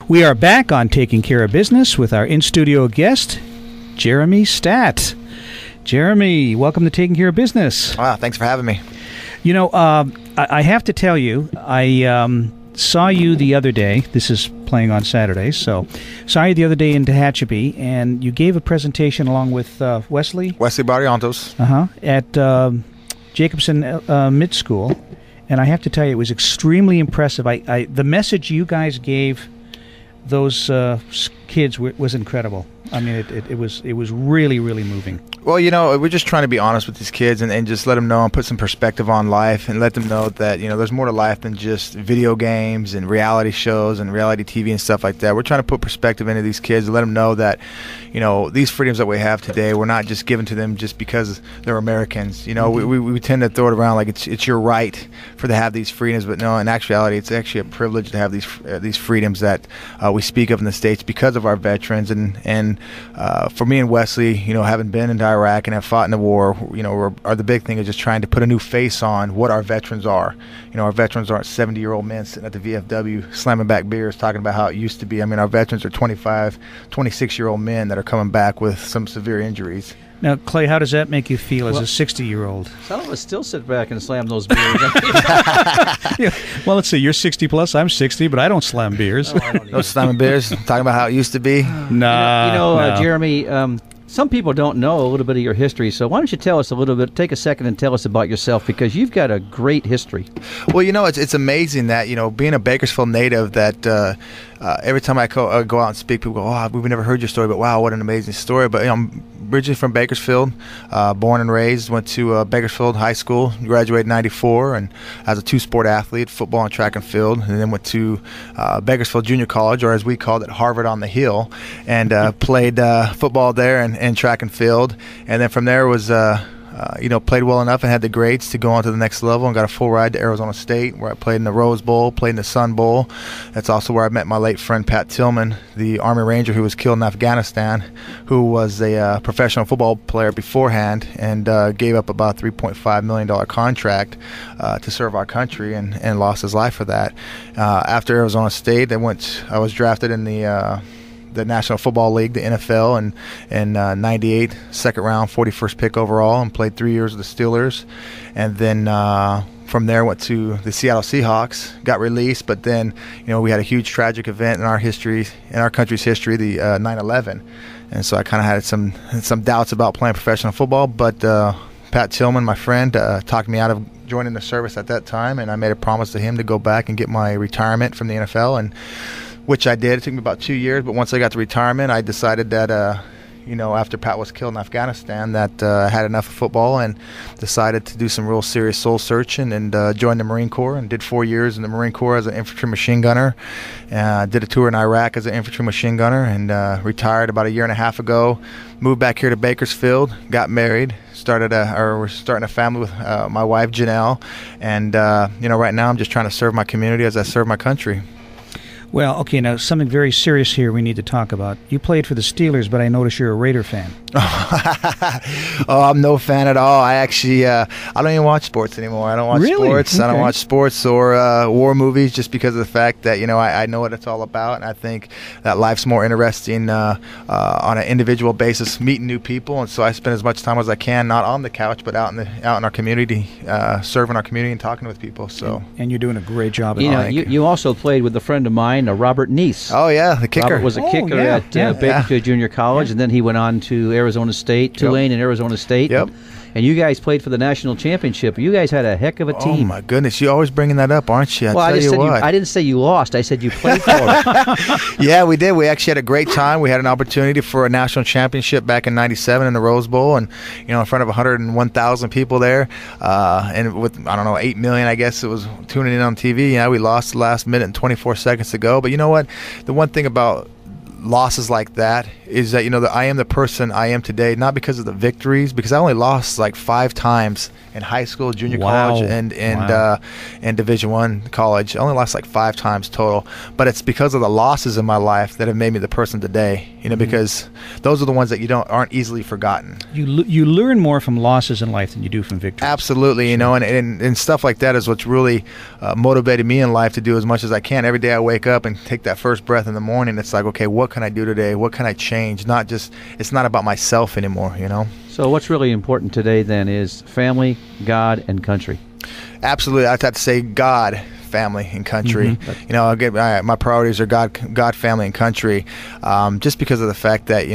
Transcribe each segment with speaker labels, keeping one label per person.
Speaker 1: We are back on Taking Care of Business with our in-studio guest, Jeremy Staat. Jeremy, welcome to Taking Care of Business.
Speaker 2: Wow, thanks for having me.
Speaker 1: You know, I have to tell you, I saw you the other day. This is playing on Saturdays, so saw you the other day in Tehachapi, and you gave a presentation along with Wesley
Speaker 2: Barrientos.
Speaker 1: At Jacobson Mid School, and I have to tell you, it was extremely impressive. The message you guys gave those kids was incredible. I mean, it was really, really moving.
Speaker 2: Well, you know, we're just trying to be honest with these kids and just let them know and put some perspective on life and let them know that, you know, there's more to life than just video games and reality shows and reality TV and stuff like that. We're trying to put perspective into these kids and let them know that, you know, these freedoms that we have today, we're not just given to them just because they're Americans. You know, we tend to throw it around like it's your right to have these freedoms, but no, in actuality, it's actually a privilege to have these freedoms that we speak of in the States because of our veterans. And for me and Wesley, you know, having been in Iraq and have fought in the war, you know, the big thing is just trying to put a new face on what our veterans are. You know, our veterans aren't 70-year-old men sitting at the VFW slamming back beers talking about how it used to be. I mean, our veterans are 25, 26-year-old men that are coming back with some severe injuries.
Speaker 1: Now, Clay, how does that make you feel as a 60-year-old?
Speaker 3: Some of us still sit back and slam those beers.
Speaker 1: Yeah. Well, let's see. You're 60 plus. I'm 60, but I don't slam beers.
Speaker 2: No slamming beers. Talking about how it used to be.
Speaker 1: No.
Speaker 3: Jeremy. Some people don't know a little bit of your history, so why don't you tell us a little bit, take a second and tell us about yourself, because you've got a great history.
Speaker 2: Well, you know, it's amazing that, you know, being a Bakersfield native, that every time I go out and speak, people go, oh, we've never heard your story, but wow, what an amazing story. But, you know, I'm originally from Bakersfield, born and raised, went to Bakersfield High School, graduated in 94, and as a two-sport athlete, football and track and field, and then went to Bakersfield Junior College, or as we called it, Harvard on the Hill, and played football there and track and field. And then from there was you know, played well enough and had the grades to go on to the next level and got a full ride to Arizona State, where I played in the Rose Bowl, played in the Sun Bowl. That's also where I met my late friend Pat Tillman, the Army Ranger who was killed in Afghanistan, who was a professional football player beforehand and gave up about a $3.5 million contract to serve our country and lost his life for that. After Arizona State, I was drafted in the National Football League, the NFL, and in 98, second round, 41st pick overall, and played 3 years with the Steelers. And then from there went to the Seattle Seahawks, got released, but then, you know, we had a huge tragic event in our history, in our country's history, the 9/11. And so I kind of had some doubts about playing professional football, but Pat Tillman, my friend, talked me out of joining the service at that time, and I made a promise to him to go back and get my retirement from the NFL, and which I did. It took me about 2 years, but once I got to retirement, I decided that, you know, after Pat was killed in Afghanistan, that I had enough of football and decided to do some real serious soul searching and joined the Marine Corps and did 4 years in the Marine Corps as an infantry machine gunner. Did a tour in Iraq as an infantry machine gunner and retired about a year and a half ago. Moved back here to Bakersfield, got married, we're starting a family with my wife, Janelle. And, you know, right now I'm just trying to serve my community as I serve my country.
Speaker 1: Well, okay, now something very serious here we need to talk about. You played for the Steelers, but I notice you're a Raider fan.
Speaker 2: Oh, I'm no fan at all. I actually, I don't even watch sports anymore. I don't watch sports. Okay. I don't watch sports or war movies just because of the fact that, you know, I know what it's all about, and I think that life's more interesting on an individual basis, meeting new people, and so I spend as much time as I can, not on the couch, but out in our community, serving our community and talking with people. So,
Speaker 1: and you're doing a great job.
Speaker 3: You know, you also played with a friend of mine, Robert Neese.
Speaker 2: Oh yeah, the kicker.
Speaker 3: Robert was a kicker at Bakersfield Junior College, and then he went on to Arizona State, Tulane, and Arizona State.
Speaker 2: Yep.
Speaker 3: And you guys played for the national championship. You guys had a heck of a team.
Speaker 2: Oh my goodness, you're always bringing that up, aren't you?
Speaker 3: I didn't say you lost. I said you played for it.
Speaker 2: Yeah, we did. We actually had a great time. We had an opportunity for a national championship back in '97 in the Rose Bowl, and, you know, in front of 101,000 people there, and with 8 million, I guess it was tuning in on TV. Yeah, we lost the last minute and 24 seconds to go. But you know what? The one thing about losses like that is that, that I am the person I am today, not because of the victories, because I only lost like 5 times in high school, junior college, and Division I college. I only lost like 5 times total, but it's because of the losses in my life that have made me the person today. Because those are the ones that aren't easily forgotten.
Speaker 1: You learn more from losses in life than you do from victories.
Speaker 2: Absolutely, and stuff like that is what's really motivated me in life to do as much as I can. Every day I wake up and take that first breath in the morning. It's like, okay, what can I do today? What can I change? It's not about myself anymore.
Speaker 3: So what's really important today then is family, God, and country. Absolutely,
Speaker 2: I'd have to say God, family, and country. My priorities are God, family, and country. Just because of the fact that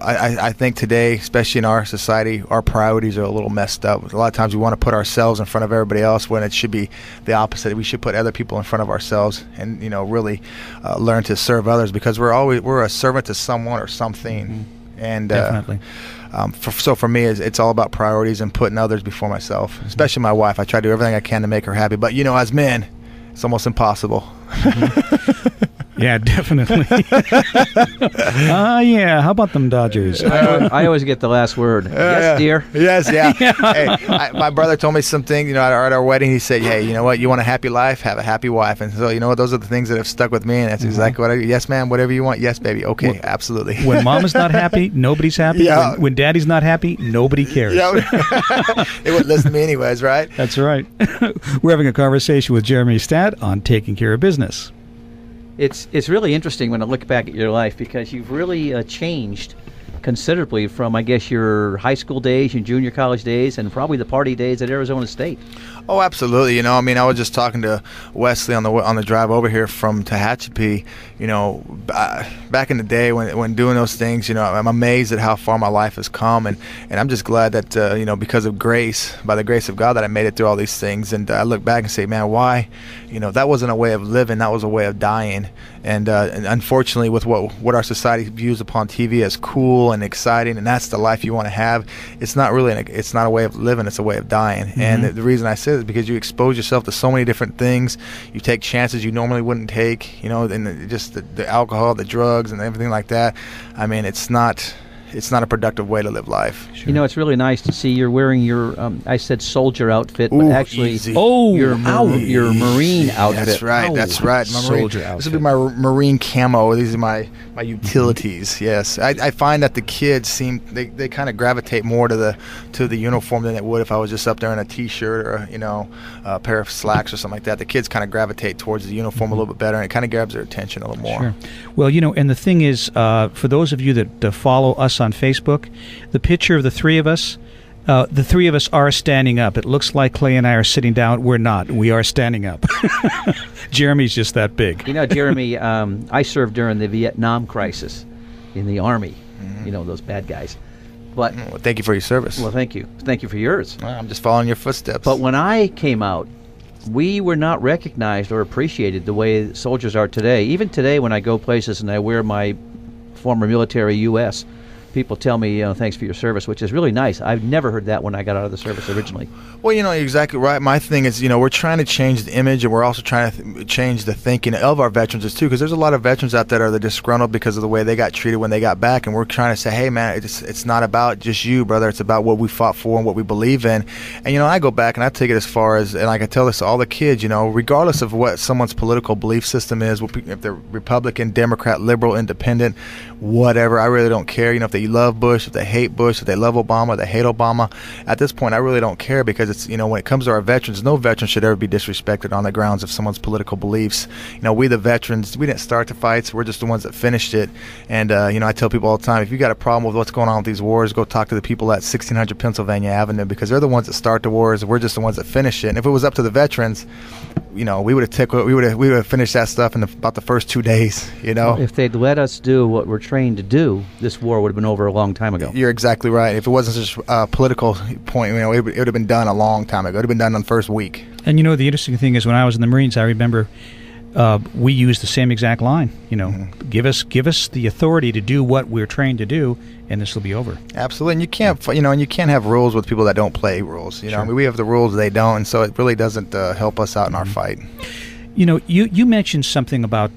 Speaker 2: I think today, especially in our society, our priorities are a little messed up. A lot of times we want to put ourselves in front of everybody else when it should be the opposite. We should put other people in front of ourselves and really learn to serve others, because we're a servant to someone or something. And
Speaker 1: definitely.
Speaker 2: So for me, it's all about priorities and putting others before myself, especially my wife. I try to do everything I can to make her happy, but as men, it's almost impossible.
Speaker 1: Yeah, definitely. Yeah. How about them Dodgers?
Speaker 3: I always get the last word. Yes, dear.
Speaker 2: Yes, yeah. Hey, my brother told me something, at our wedding. He said, hey, you know what? You want a happy life? Have a happy wife. And so, those are the things that have stuck with me. And that's exactly what I do. Yes, ma'am. Whatever you want. Yes, baby. Okay, absolutely.
Speaker 1: When mama's not happy, nobody's happy.
Speaker 2: Yeah.
Speaker 1: When daddy's not happy, nobody cares.
Speaker 2: Yeah. They wouldn't listen to me anyways, right?
Speaker 1: That's right. We're having a conversation with Jeremy Staat on taking care of business.
Speaker 3: It's really interesting when I look back at your life, because you've really changed considerably from, I guess, your high school days, your junior college days, and probably the party days at Arizona State.
Speaker 2: Oh, absolutely. I was just talking to Wesley on the drive over here from Tehachapi. Back in the day when doing those things, I'm amazed at how far my life has come, and I'm just glad that because of grace, by the grace of God, that I made it through all these things. And I look back and say, man, why? That wasn't a way of living. That was a way of dying. And unfortunately, with what our society views upon TV as cool and exciting, and that's the life you want to have, it's not really it's not a way of living. It's a way of dying. Mm-hmm. And the reason I say it is because you expose yourself to so many different things. You take chances you normally wouldn't take. And just the alcohol, the drugs, and everything like that. It's not a productive way to live life.
Speaker 3: Sure. It's really nice to see you're wearing your, I said soldier outfit, but actually,
Speaker 2: easy.
Speaker 3: Your Marine outfit.
Speaker 2: That's right. That's right. My
Speaker 1: soldier outfit.
Speaker 2: This will be my Marine camo. These are my utilities. Yes, I find that the kids they kind of gravitate more to the uniform than it would if I was just up there in a t-shirt or a pair of slacks or something like that. The kids kind of gravitate towards the uniform a little bit better, and it kind of grabs their attention a little more.
Speaker 1: Sure. Well, and the thing is, for those of you that follow us on Facebook, the picture of the three of us are standing up. It looks like Clay and I are sitting down. We're not. We are standing up. Jeremy's just that big.
Speaker 3: Jeremy, I served during the Vietnam crisis in the Army. Mm-hmm. Those bad guys. But
Speaker 2: well, thank you for your service.
Speaker 3: Well, thank you. Thank you for yours.
Speaker 2: Well, I'm just following your footsteps.
Speaker 3: But when I came out, we were not recognized or appreciated the way soldiers are today. Even today, when I go places and I wear my former military U.S., people tell me, thanks for your service, which is really nice. I've never heard that when I got out of the service originally.
Speaker 2: Well, you're exactly right. My thing is, we're trying to change the image, and we're also trying to change the thinking of our veterans too, because there's a lot of veterans out there that are disgruntled because of the way they got treated when they got back, and we're trying to say, hey, man, it's not about just you, brother. It's about what we fought for and what we believe in. And, I go back and I take it as far as, and I tell this to all the kids, regardless of what someone's political belief system is, if they're Republican, Democrat, liberal, independent, whatever, I really don't care. If they love Bush, if they hate Bush, if they love Obama, they hate Obama. At this point, I really don't care, because it's, when it comes to our veterans, no veteran should ever be disrespected on the grounds of someone's political beliefs. We the veterans, we didn't start the fights. We're just the ones that finished it. And, I tell people all the time, if you got a problem with what's going on with these wars, go talk to the people at 1600 Pennsylvania Avenue, because they're the ones that start the wars. We're just the ones that finish it. And if it was up to the veterans, we would have finished that stuff in about the first 2 days,
Speaker 3: If they'd let us do what we're trained to do, this war would have been over a long time ago.
Speaker 2: You're exactly right. If it wasn't just a political point, it would have been done a long time ago. It would have been done on the first week.
Speaker 1: And the interesting thing is, when I was in the Marines, I remember we used the same exact line.
Speaker 2: Mm-hmm.
Speaker 1: Give us the authority to do what we're trained to do, and this will be over.
Speaker 2: Absolutely. And you can't, and you can't have rules with people that don't play rules.
Speaker 1: Sure.
Speaker 2: We have the rules, they don't, and so it really doesn't help us out in our fight.
Speaker 1: You mentioned something about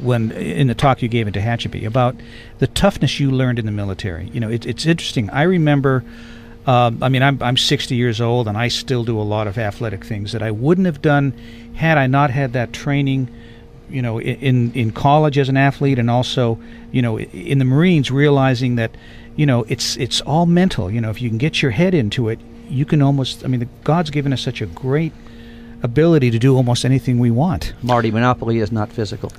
Speaker 1: when in the talk you gave in Tehachapi about the toughness you learned in the military. You know, it's interesting. I remember. I mean, I'm 60 years old, and I still do a lot of athletic things that I wouldn't have done had I not had that training, you know, in college as an athlete, and also, you know, in the Marines, realizing that, you know, it's all mental. You know, if you can get your head into it, you can almost. I mean, God's given us such a great ability to do almost anything we want.
Speaker 3: Marty, Monopoly is not physical.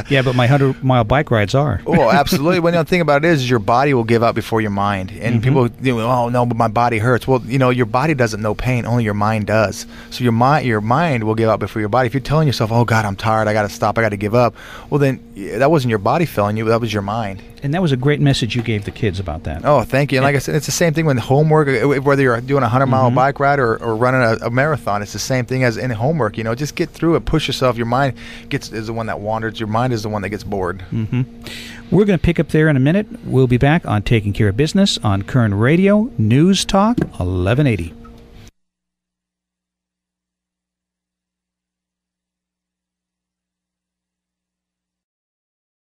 Speaker 1: Yeah, but my 100-mile bike rides are.
Speaker 2: Oh, absolutely. Well, the thing about it is your body will give up before your mind. And people, oh, no, but my body hurts. Well, you know, your body doesn't know pain. Only your mind does. So your mind will give up before your body. If you're telling yourself, oh, God, I'm tired, I got to stop, I got to give up, well, then that wasn't your body failing you. That was your mind.
Speaker 1: And that was a great message you gave the kids about that.
Speaker 2: Oh, thank you. And like I said, it's the same thing with homework, whether you're doing a 100-mile bike ride or running a marathon. It's the same thing as in homework. You know, just get through it, push yourself. Your mind is the one that wanders. Your mind is the one that gets bored.
Speaker 1: We're going to pick up there in a minute. We'll be back on Taking Care of Business on Kern Radio Newstalk 1180.